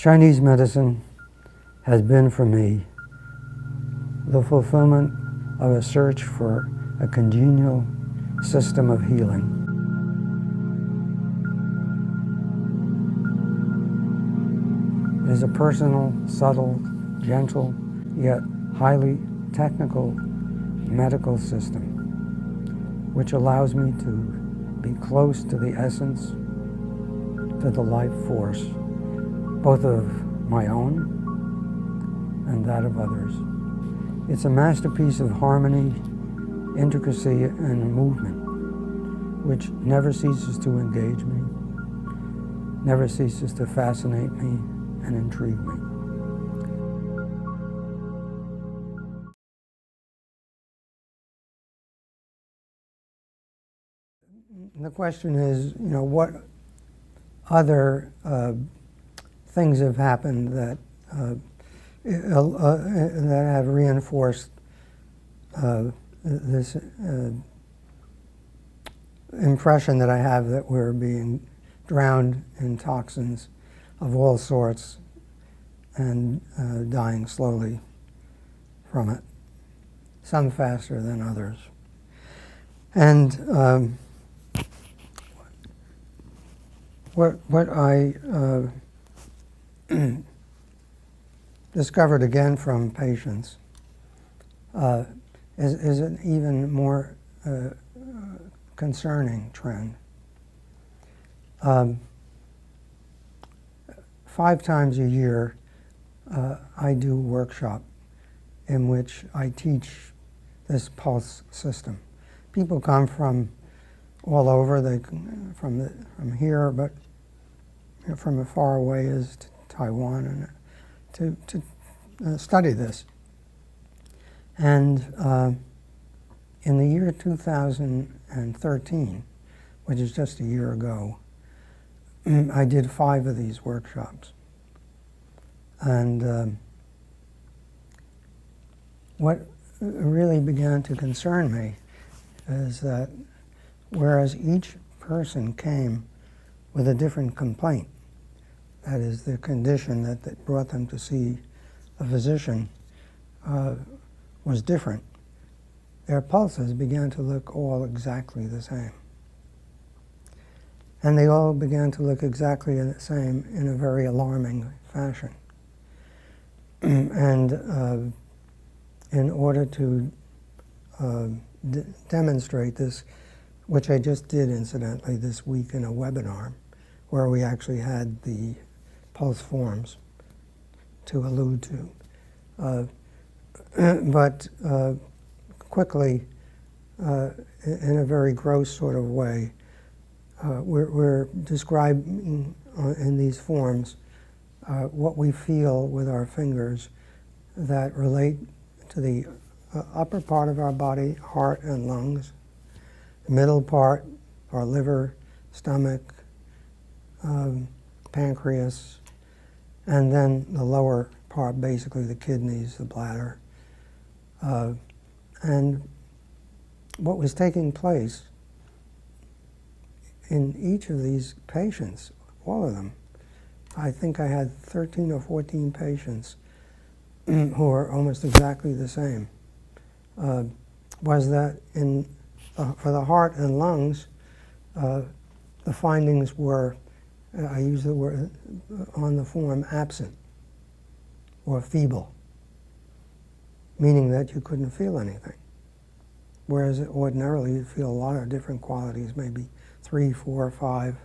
Chinese medicine has been for me the fulfillment of a search for a congenial system of healing. It is a personal, subtle, gentle, yet highly technical medical system which allows me to be close to the essence, to the life force, both of my own and that of others. It's a masterpiece of harmony, intricacy, and movement, which never ceases to engage me, never ceases to fascinate me and intrigue me. The question is, what other things have happened that have reinforced this impression that I have that we're being drowned in toxins of all sorts and dying slowly from it, some faster than others. And what I discovered again from patients is an even more concerning trend. 5 times a year, I do a workshop in which I teach this pulse system. People come from all over, from here, but from as far away as Taiwan, and to study this. And in the year 2013, which is just a year ago, I did 5 of these workshops. And what really began to concern me is that whereas each person came with a different complaint, that is, the condition that brought them to see a physician was different, their pulses began to look all exactly the same. And they all began to look exactly the same in a very alarming fashion. And in order to demonstrate this, which I just did incidentally this week in a webinar, where we actually had the pulse forms to allude to. But quickly, in a very gross sort of way, we're describing in these forms what we feel with our fingers that relate to the upper part of our body, heart and lungs, the middle part, our liver, stomach, pancreas, and then the lower part, basically the kidneys, the bladder. And what was taking place in each of these patients, all of them, I think I had 13 or 14 patients who are almost exactly the same, was that for the heart and lungs, the findings were, I use the word on the form, absent or feeble, meaning that you couldn't feel anything. Whereas ordinarily you'd feel a lot of different qualities, maybe 3, 4, 5,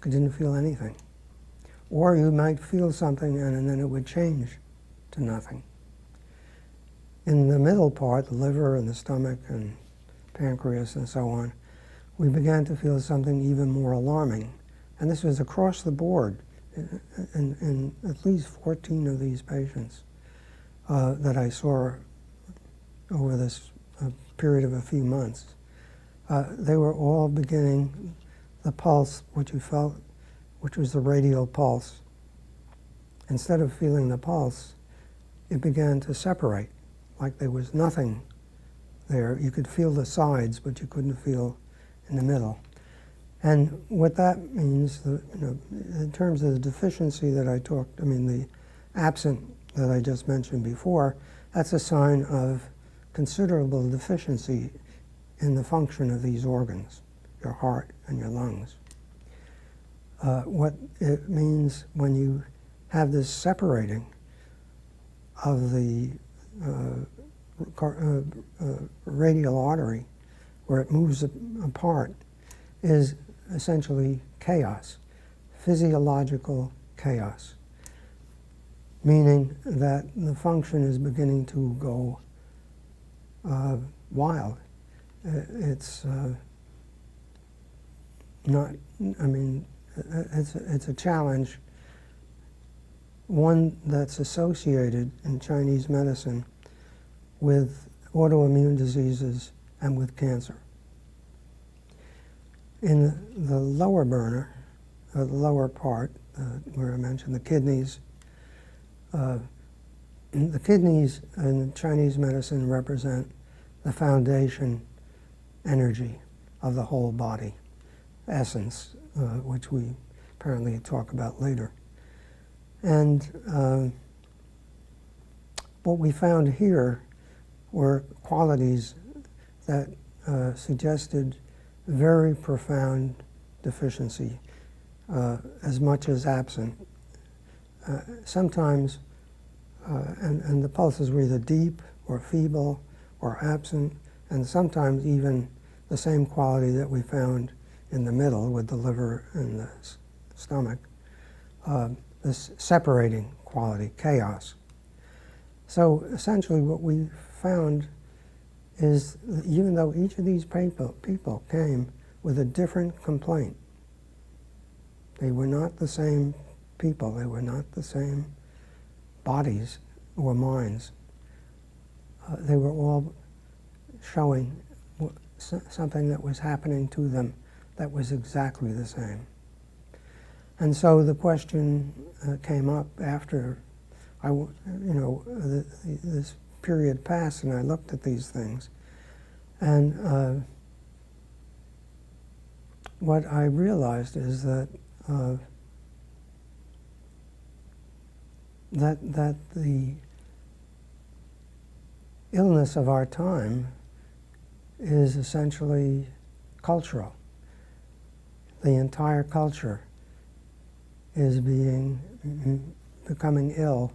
you didn't feel anything. Or you might feel something and then it would change to nothing. In the middle part, the liver and the stomach and pancreas and so on, we began to feel something even more alarming. And this was across the board in at least 14 of these patients that I saw over this period of a few months. They were all beginning the pulse, which you felt, which was the radial pulse. Instead of feeling the pulse, it began to separate, like there was nothing there. You could feel the sides, but you couldn't feel in the middle. And what that means, in terms of the deficiency that I talked, the absent that I just mentioned before, that's a sign of considerable deficiency in the function of these organs, your heart and your lungs. What it means when you have this separating of the radial artery, where it moves apart, is essentially chaos, physiological chaos, meaning that the function is beginning to go wild. It's not, it's a challenge, one that's associated in Chinese medicine with autoimmune diseases and with cancer. In the lower burner, the lower part, where I mentioned the kidneys in Chinese medicine represent the foundation energy of the whole body, essence, which we apparently talk about later. And what we found here were qualities that suggested very profound deficiency, as much as absent. Sometimes, and the pulses were either deep or feeble or absent, and sometimes even the same quality that we found in the middle with the liver and the stomach, this separating quality, chaos. So essentially what we found is that even though each of these people came with a different complaint, they were not the same people, they were not the same bodies or minds. They were all showing something that was happening to them that was exactly the same. And so the question came up after this period passed, and I looked at these things, and what I realized is that that the illness of our time is essentially cultural. The entire culture is becoming ill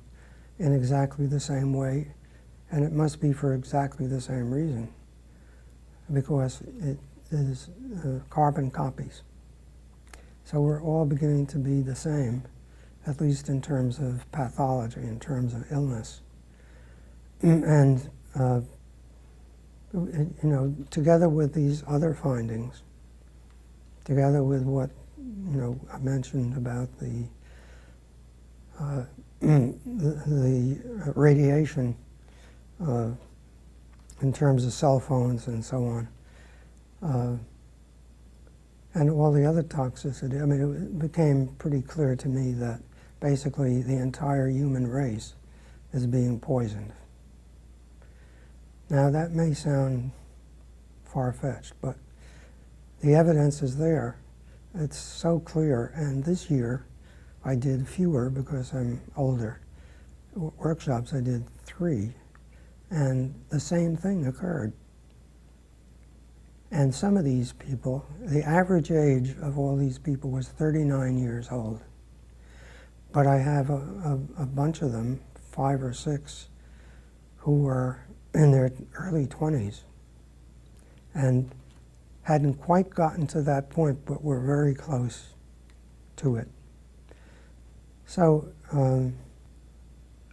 in exactly the same way, and it must be for exactly the same reason, because it is carbon copies. So we're all beginning to be the same, at least in terms of pathology, in terms of illness. And together with these other findings, together with what I mentioned about the radiation in terms of cell phones and so on, and all the other toxicity, it became pretty clear to me that basically the entire human race is being poisoned. Now that may sound far-fetched, but the evidence is there. It's so clear, and this year I did fewer because I'm older. Workshops I did 3, and the same thing occurred. And some of these people, the average age of all these people was 39 years old. But I have a bunch of them, 5 or 6, who were in their early 20s and hadn't quite gotten to that point, but were very close to it. So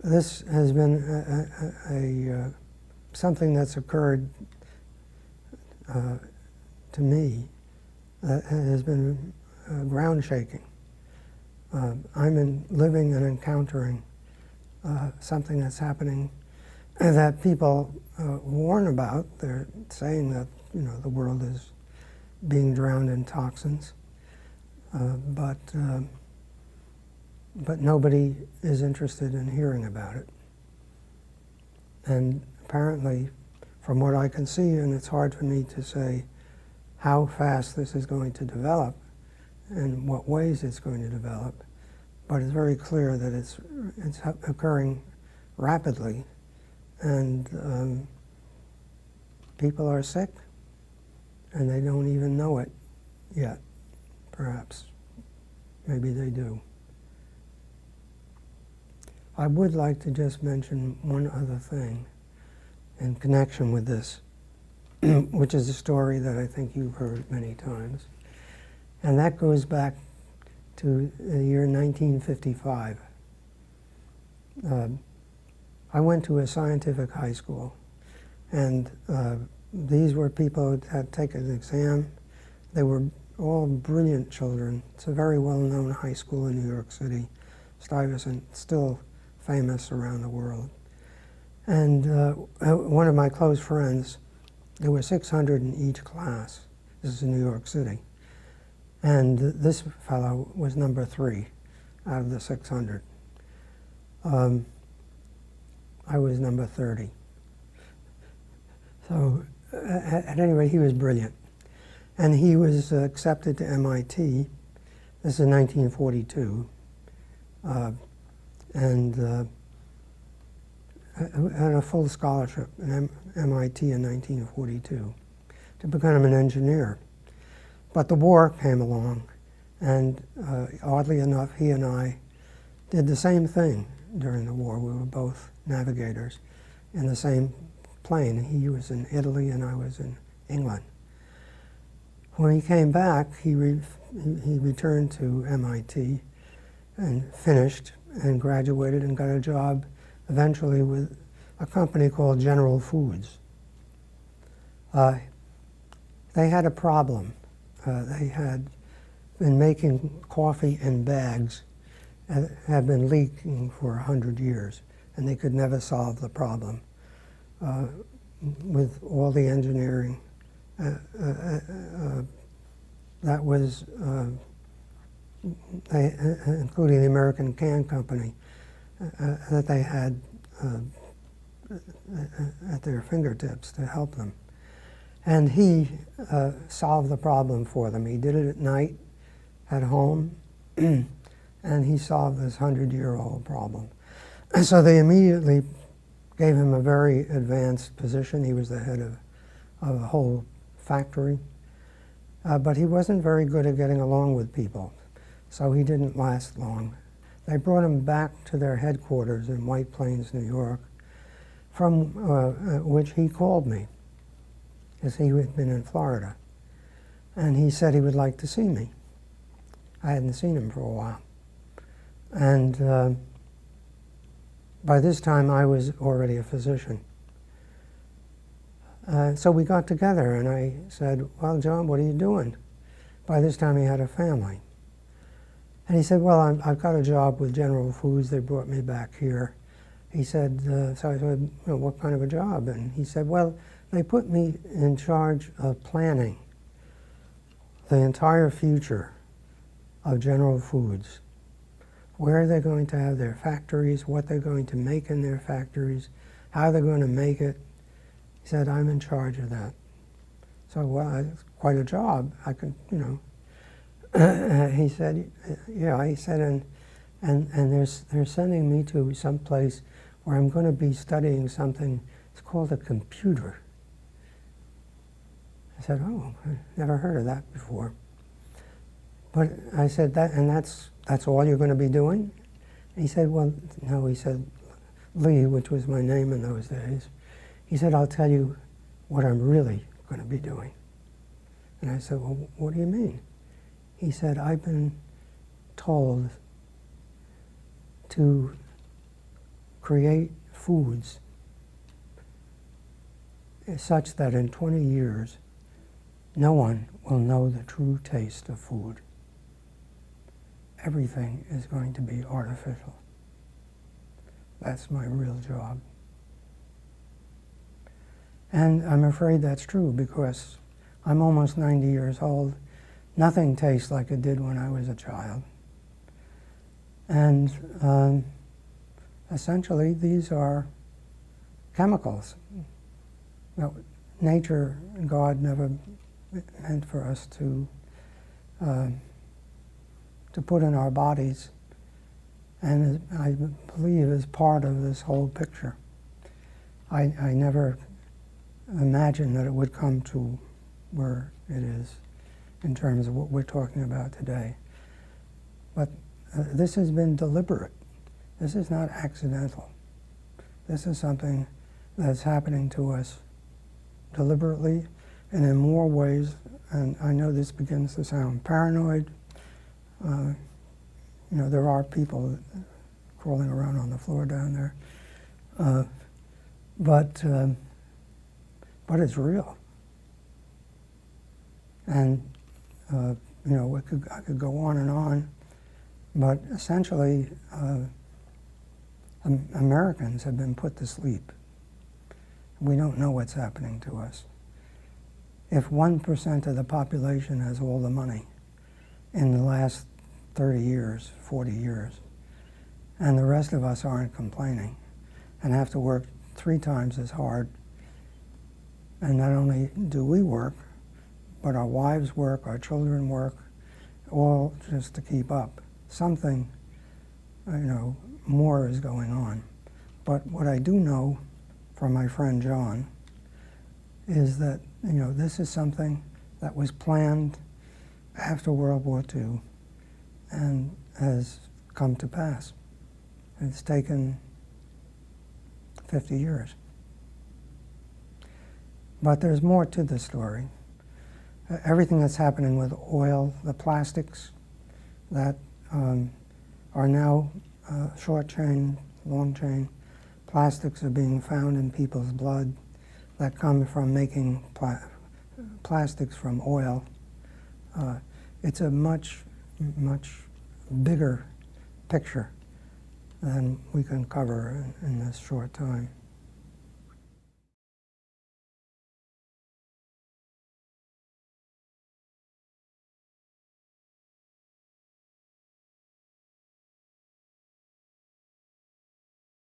this has been something that's occurred to me that has been ground shaking. I'm living and encountering something that's happening that people warn about. They're saying that the world is being drowned in toxins, but nobody is interested in hearing about it. And apparently, from what I can see, and it's hard for me to say how fast this is going to develop and what ways it's going to develop, but it's very clear that it's occurring rapidly, and people are sick, and they don't even know it yet, perhaps. Maybe they do. I would like to just mention one other thing in connection with this, which is a story that I think you've heard many times. And that goes back to the year 1955. I went to a scientific high school, and these were people who had taken an exam. They were all brilliant children. It's a very well-known high school in New York City, Stuyvesant, still famous around the world. And one of my close friends, there were 600 in each class. This is in New York City. And this fellow was number 3 out of the 600. I was number 30. So at any rate, he was brilliant. And he was accepted to MIT. This is 1942. And had a full scholarship at MIT in 1942 to become an engineer. But the war came along, and oddly enough, he and I did the same thing during the war. We were both navigators in the same plane. He was in Italy and I was in England. When he came back, he returned to MIT and finished and graduated and got a job eventually with a company called General Foods. They had a problem. They had been making coffee in bags and had been leaking for 100 years, and they could never solve the problem. With all the engineering that was, including the American Can Company, that they had at their fingertips to help them. And he solved the problem for them. He did it at night at home, and he solved this 100-year-old problem. And so they immediately gave him a very advanced position. He was the head of a whole factory. But he wasn't very good at getting along with people, so he didn't last long. They brought him back to their headquarters in White Plains, New York, from which he called me, as he had been in Florida. And he said he would like to see me. I hadn't seen him for a while. And by this time, I was already a physician. So we got together, and I said, well, John, what are you doing? By this time, he had a family. And he said, well, I've got a job with General Foods. They brought me back here. He said, so I said, well, what kind of a job? And he said, well, they put me in charge of planning the entire future of General Foods. Where they're going to have their factories, what they're going to make in their factories, how they're going to make it. He said, I'm in charge of that. So, well, it's quite a job. I could, you know. He said, yeah, he said, and they're sending me to some place where I'm going to be studying something. It's called a computer. I said, oh, I never heard of that before. But I said, that's all you're going to be doing? And he said, well, no, he said, Lee, which was my name in those days, he said, I'll tell you what I'm really going to be doing. And I said, well, what do you mean? He said, I've been told to create foods such that in 20 years, no one will know the true taste of food. Everything is going to be artificial. That's my real job. And I'm afraid that's true because I'm almost 90 years old. Nothing tastes like it did when I was a child. And essentially, these are chemicals. Now, nature, God never meant for us to put in our bodies, and I believe is part of this whole picture. I never imagined that it would come to where it is in terms of what we're talking about today. But this has been deliberate. This is not accidental. This is something that's happening to us deliberately and in more ways, and I know this begins to sound paranoid. You know, there are people crawling around on the floor down there. But it's real. And, you know, I could go on, but essentially, Americans have been put to sleep. We don't know what's happening to us. If 1% of the population has all the money in the last 30 years, 40 years, and the rest of us aren't complaining and have to work 3 times as hard, and not only do we work, but our wives work, our children work, all just to keep up. Something, you know, more is going on. But what I do know from my friend John is that, you know, this is something that was planned after World War II and has come to pass. It's taken 50 years. But there's more to the story. Everything that's happening with oil, the plastics that are now short chain, long chain, plastics are being found in people's blood that come from making plastics from oil. It's a much, much bigger picture than we can cover in this short time.